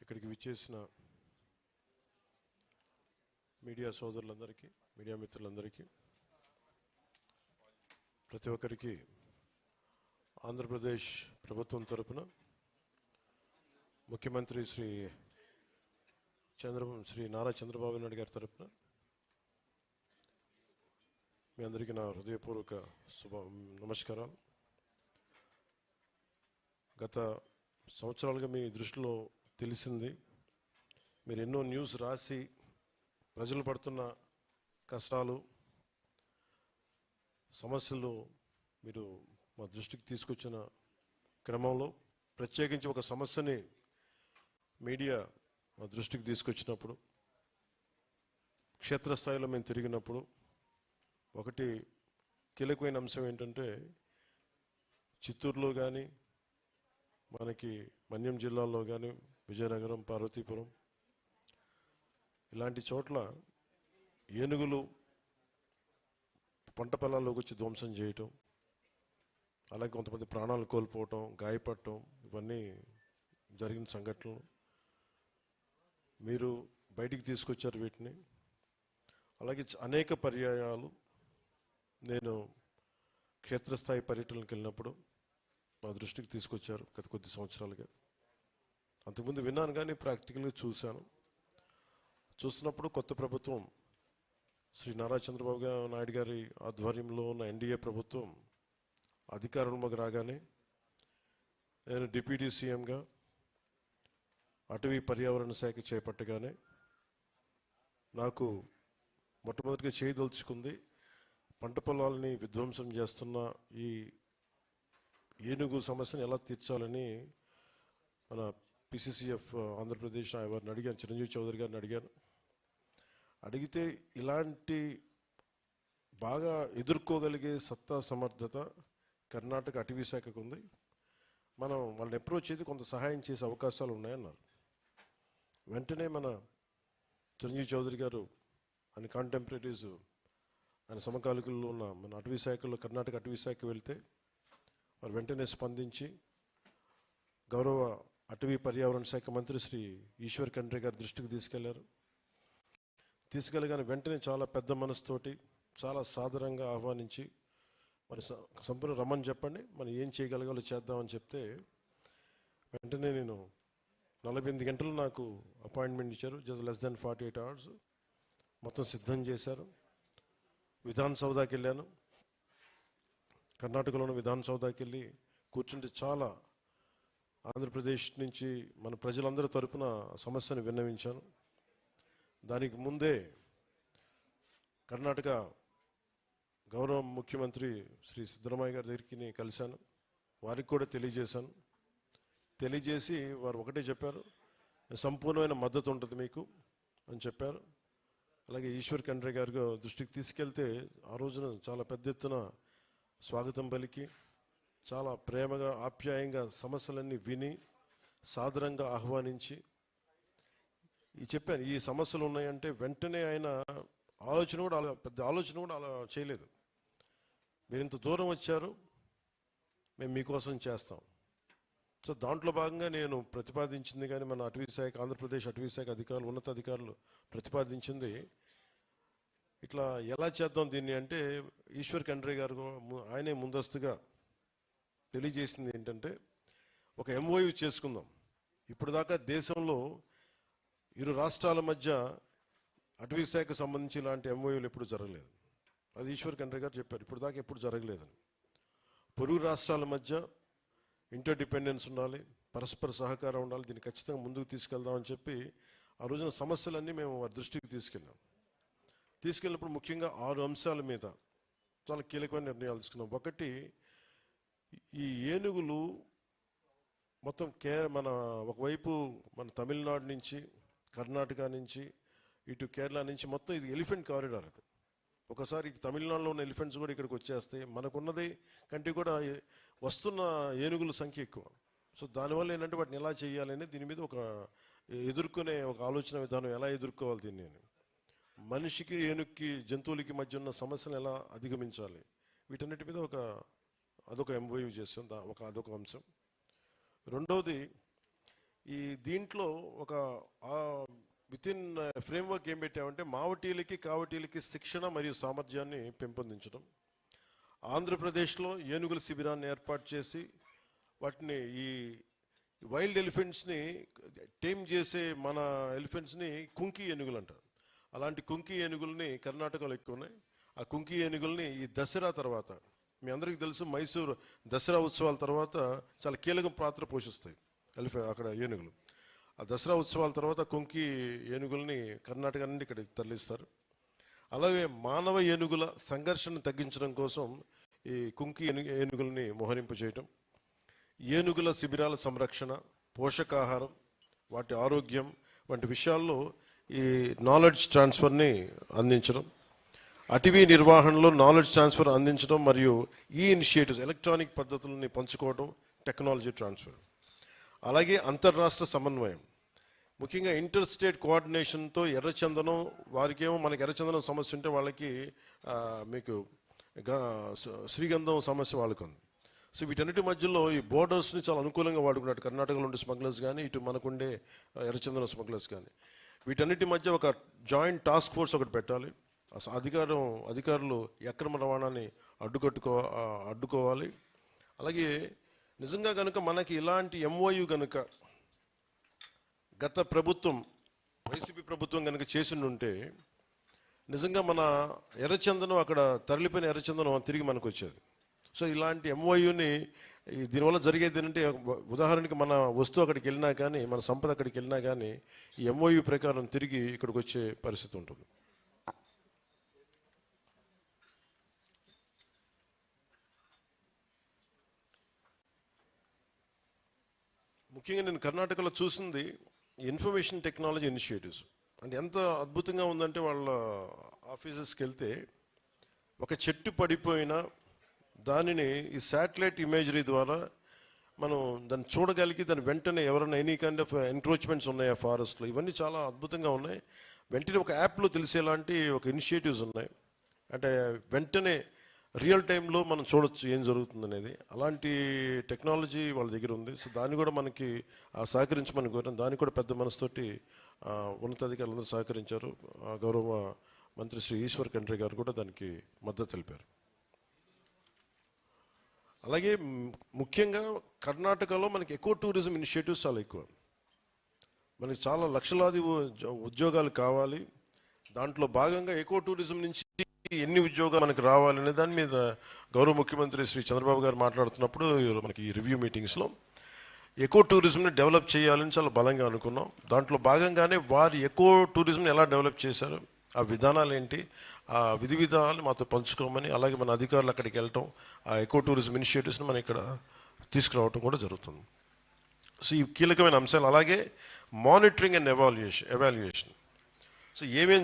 ఇక్కడికి విచ్చేసిన మీడియా సోదరులందరికీ, మీడియా మిత్రులందరికీ, ప్రతి ఒక్కరికి ఆంధ్రప్రదేశ్ ప్రభుత్వం తరపున ముఖ్యమంత్రి శ్రీ నారా చంద్రబాబు నాయుడు గారి తరపున మీ అందరికీ నా హృదయపూర్వక నమస్కారాలు. గత సంవత్సరాలుగా మీ దృష్టిలో తెలిసింది, మీరు ఎన్నో న్యూస్ రాసి ప్రజలు పడుతున్న కష్టాలు, సమస్యలు మీరు మా దృష్టికి తీసుకొచ్చిన క్రమంలో ప్రత్యేకించి ఒక సమస్యని మీడియా మా దృష్టికి తీసుకొచ్చినప్పుడు, క్షేత్రస్థాయిలో మేము తిరిగినప్పుడు ఒకటి కీలకమైన అంశం ఏంటంటే, చిత్తూరులో కానీ మనకి మన్యం జిల్లాలో కానీ విజయనగరం, పార్వతీపురం ఇలాంటి చోట్ల ఏనుగులు పంట పొలాల్లోకి వచ్చి ధ్వంసం చేయటం, అలాగే కొంతమంది ప్రాణాలు కోల్పోవటం, గాయపడటం, ఇవన్నీ జరిగిన సంఘటనలు. మీరు బయటికి తీసుకొచ్చారు వీటిని. అలాగే అనేక పర్యాయాలు నేను క్షేత్రస్థాయి పర్యటనలకు వెళ్ళినప్పుడు మా దృష్టికి తీసుకొచ్చారు గత కొద్ది సంవత్సరాలుగా. అంతకుముందు విన్నాను కానీ ప్రాక్టికల్గా చూసినప్పుడు కొత్త ప్రభుత్వం శ్రీ నారా చంద్రబాబు నాయుడు గారి ఆధ్వర్యంలో ఉన్న ఎన్డీఏ ప్రభుత్వం అధికారంలోకి రాగానే నేను డిప్యూటీ సీఎంగా అటవీ పర్యావరణ శాఖ చేపట్టగానే నాకు మొట్టమొదటిగా చేయదలుచుకుంది పంట పొలాలని విధ్వంసం చేస్తున్న ఈ ఏనుగు సమస్యను ఎలా తీర్చాలని మన పిసిసిఎఫ్ ఆంధ్రప్రదేశ్ వారిని అడిగాను, చిరంజీవి చౌదరి గారిని అడిగితే ఇలాంటి బాగా ఎదుర్కోగలిగే సత్తా సమర్థత కర్ణాటక అటవీ శాఖకు ఉంది, మనం వాళ్ళని అప్రోచ్ చేసి కొంత సహాయం చేసే అవకాశాలు ఉన్నాయన్నారు. వెంటనే మన చిరంజీవి చౌదరి గారు ఆయన కాంటెంపరీస్, ఆయన సమకాలికుల్లో ఉన్న మన అటవీ శాఖలో కర్ణాటక అటవీ శాఖకు వెళ్తే వారు వెంటనే స్పందించి గౌరవ అటవీ పర్యావరణ శాఖ మంత్రి శ్రీ ఈశ్వర్ ఖండ్రే గారి దృష్టికి తీసుకెళ్ళగానే వెంటనే చాలా పెద్ద మనసుతోటి చాలా సాదరంగా ఆహ్వానించి మరి సంపూర్ణ రమ్మని చెప్పండి, మనం ఏం చేయగలగాలో చేద్దామని చెప్తే వెంటనే నేను 48 గంటలు నాకు అపాయింట్మెంట్ ఇచ్చారు. జస్ట్ లెస్ దెన్ 48 hours మొత్తం సిద్ధం చేశారు. విధాన్ సౌదాకి వెళ్ళాను. కర్ణాటకలోని విధాన్ సౌదాకి వెళ్ళి కూర్చుంటే చాలా ఆంధ్రప్రదేశ్ నుంచి మన ప్రజలందరి తరపున సమస్యను విన్నవించాను. దానికి ముందే కర్ణాటక గౌరవ ముఖ్యమంత్రి శ్రీ సిద్ధరామయ్య గారి దగ్గరికి కలిశాను. వారికి కూడా తెలియజేసి వారు ఒకటే చెప్పారు, సంపూర్ణమైన మద్దతు ఉంటుంది మీకు అని చెప్పారు. అలాగే ఈశ్వర్ ఖండ్రే గారి దృష్టికి తీసుకెళ్తే ఆ రోజున చాలా పెద్ద ఎత్తున స్వాగతం పలికి చాలా ప్రేమగా ఆప్యాయంగా సమస్యలన్నీ విని సాదరంగా ఆహ్వానించి చెప్పాను, ఈ సమస్యలు ఉన్నాయంటే వెంటనే ఆయన పెద్ద ఆలోచన కూడా అలా చేయలేదు. మీరు ఇంత దూరం వచ్చారు, మేము మీకోసం చేస్తాం. సో దాంట్లో భాగంగా నేను ప్రతిపాదించింది కానీ మన అటవీ శాఖ, ఆంధ్రప్రదేశ్ అటవీ శాఖ అధికారులు, ఉన్నతాధికారులు ప్రతిపాదించింది ఇట్లా ఎలా చేద్దాం దీన్ని అంటే, ఈశ్వర్ ఖండ్రే గారు ఆయనే ముందస్తుగా తెలియజేసింది ఏంటంటే, ఒక ఎంఓయూ చేసుకుందాం. ఇప్పుడు దాకా దేశంలో ఇరు రాష్ట్రాల మధ్య అటవీ శాఖకు సంబంధించి ఇలాంటి ఎంఓయూలు ఎప్పుడు జరగలేదు. అది ఈశ్వర్ ఖండ్రే గారు చెప్పారు, ఇప్పుడు దాకా ఎప్పుడు జరగలేదని. పొరుగు రాష్ట్రాల మధ్య ఇంటర్ డిపెండెన్స్ ఉండాలి, పరస్పర సహకారం ఉండాలి, దీన్ని ఖచ్చితంగా ముందుకు తీసుకెళ్దామని చెప్పి ఆ రోజున సమస్యలన్నీ మేము వారి దృష్టికి తీసుకెళ్ళినప్పుడు ముఖ్యంగా 6 అంశాల మీద చాలా కీలకమైన నిర్ణయాలు తీసుకున్నాం. ఒకటి, ఈ ఏనుగులు మొత్తం మన ఒకవైపు మన తమిళనాడు నుంచి, కర్ణాటక నుంచి, ఇటు కేరళ నుంచి మొత్తం ఇది ఎలిఫెంట్ కారిడార్. అది ఒకసారి తమిళనాడులో ఉన్న ఎలిఫెంట్స్ కూడా ఇక్కడికి వచ్చేస్తాయి. మనకున్నది కంటే కూడా వస్తున్న ఏనుగుల సంఖ్య ఎక్కువ. సో దానివల్ల ఏంటంటే వాటిని ఎలా చేయాలని దీని మీద ఒక ఎదుర్కొనే ఒక ఆలోచన విధానం, ఎలా ఎదుర్కోవాలి దీన్ని, మనిషికి ఏనుగుకి జంతువులకి మధ్య ఉన్న సమస్యను ఎలా అధిగమించాలి, వీటన్నిటి మీద అదొక ఎంఓయూ చేసాం. అదొక అంశం. రెండవది, ఈ దీంట్లో ఒక విత్ ఇన్ ఫ్రేమ్వర్క్ ఏం పెట్టామంటే మావటీలకి కావటీలకి శిక్షణ మరియు సామర్థ్యాన్ని పెంపొందించడం. ఆంధ్రప్రదేశ్లో ఏనుగుల శిబిరాన్ని ఏర్పాటు చేసి వాటిని ఈ వైల్డ్ ఎలిఫెంట్స్ని టేమ్ చేసే మన ఎలిఫెంట్స్ని కుంకి ఏనుగులు అంటారు. అలాంటి కుంకి ఏనుగుల్ని కర్ణాటకలో ఎక్కువ ఉన్నాయి. ఆ కుంకి ఏనుగుల్ని ఈ దసరా తర్వాత, మీ అందరికీ తెలుసు మైసూరు దసరా ఉత్సవాల తర్వాత చాలా కీలక పాత్ర పోషిస్తాయి అక్కడ ఏనుగులు. ఆ దసరా ఉత్సవాల తర్వాత కుంకి ఏనుగుల్ని కర్ణాటక నుండి ఇక్కడ తరలిస్తారు. అలాగే మానవ ఏనుగుల సంఘర్షణ తగ్గించడం కోసం ఈ కుంకి ఏనుగుల్ని మోహరింపు చేయటం, ఏనుగుల శిబిరాల సంరక్షణ, పోషకాహారం, వాటి ఆరోగ్యం వంటి విషయాల్లో ఈ నాలెడ్జ్ ట్రాన్స్ఫర్ని అందించడం, అటవీ నిర్వహణలో నాలెడ్జ్ ట్రాన్స్ఫర్ అందించడం మరియు ఈ ఇనిషియేటివ్స్ ఎలక్ట్రానిక్ పద్ధతులని పంచుకోవడం, టెక్నాలజీ ట్రాన్స్ఫర్. అలాగే అంతర్రాష్ట్ర సమన్వయం, ముఖ్యంగా ఇంటర్ స్టేట్ కోఆర్డినేషన్తో ఎర్రచందనం, వారికేమో మనకి ఎర్రచందనం సమస్య ఉంటే వాళ్ళకి మీకు శ్రీగంధం సమస్య వాళ్ళకు ఉంది. సో వీటన్నిటి మధ్యలో ఈ బోర్డర్స్ని చాలా అనుకూలంగా వాడుకున్నట్టు కర్ణాటకలో ఉండే స్మగ్లర్స్ కానీ ఇటు మనకుండే ఎర్రచందనం స్మగ్లర్స్ కానీ, వీటన్నిటి మధ్య ఒక జాయింట్ టాస్క్ ఫోర్స్ ఒకటి పెట్టాలి. అధికారులు అక్రమ రవాణాని అడ్డుకోవాలి. అలాగే నిజంగా కనుక మనకి ఇలాంటి ఎంఓయు కనుక గత ప్రభుత్వం వైసీపీ ప్రభుత్వం కనుక చేసిండుంటే నిజంగా మన ఎర్రచందనం అక్కడ తరలిపోయిన ఎర్రచందనం తిరిగి మనకు వచ్చేది. సో ఇలాంటి ఎంఓయుని దీనివల్ల జరిగేది ఏంటంటే, ఉదాహరణకి మన వస్తువు అక్కడికి వెళ్ళినా కానీ, మన సంపద అక్కడికి వెళ్ళినా కానీ ఈ ఎంఓయు ప్రకారం తిరిగి ఇక్కడికి వచ్చే పరిస్థితి ఉంటుంది. ముఖ్యంగా నేను కర్ణాటకలో చూసింది ఇన్ఫర్మేషన్ టెక్నాలజీ ఇనిషియేటివ్స్ అంటే ఎంత అద్భుతంగా ఉందంటే, వాళ్ళ ఆఫీసెస్కి వెళ్తే ఒక చెట్టు పడిపోయినా దానిని ఈ శాటిలైట్ ఇమేజరీ ద్వారా మనం దాన్ని చూడగలిగి దాని వెంటనే ఎవరైనా ఎనీ కైండ్ ఆఫ్ ఎంక్రోచ్మెంట్స్ ఉన్నాయా ఫారెస్ట్లో, ఇవన్నీ చాలా అద్భుతంగా ఉన్నాయి. వెంటనే ఒక యాప్లో తెలిసేలాంటి ఒక ఇనిషియేటివ్స్ ఉన్నాయి. అంటే వెంటనే రియల్ టైంలో మనం చూడొచ్చు ఏం జరుగుతుంది అనేది. అలాంటి టెక్నాలజీ వాళ్ళ దగ్గర ఉంది. సో దాన్ని కూడా మనకి సహకరించమని కోరాం. దానికి కూడా పెద్ద మనసుతోటి ఉన్నతాధికారులందరూ సహకరించారు. గౌరవ మంత్రి శ్రీ ఈశ్వర్ ఖండ్రే గారు కూడా దానికి మద్దతు తెలిపారు. అలాగే ముఖ్యంగా కర్ణాటకలో మనకి ఎక్కువ టూరిజం ఇనిషియేటివ్స్ చాలా ఎక్కువ. మనకి చాలా లక్షలాది ఉద్యోగాలు కావాలి. దాంట్లో భాగంగా ఎక్కువ టూరిజం నుంచి ఎన్ని ఉద్యోగాలు మనకు రావాలనే దాని మీద గౌరవ ముఖ్యమంత్రి శ్రీ చంద్రబాబు గారు మాట్లాడుతున్నప్పుడు మనకి ఈ రివ్యూ మీటింగ్స్లో ఎక్కువ టూరిజంని డెవలప్ చేయాలని చాలా బలంగా అనుకున్నాం. దాంట్లో భాగంగానే వారు ఎక్కువ టూరిజంని ఎలా డెవలప్ చేశారు, ఆ విధానాలు ఏంటి, ఆ విధి విధానాలు మాతో పంచుకోమని, అలాగే మన అధికారులు అక్కడికి వెళ్ళటం, ఆ ఎకో టూరిజం ఇనిషియేటివ్స్ని మనం ఇక్కడ తీసుకురావటం కూడా జరుగుతుంది. సో ఈ కీలకమైన అంశాలు. అలాగే మానిటరింగ్ అండ్ ఎవాల్యుయేషన్. సో ఏమేం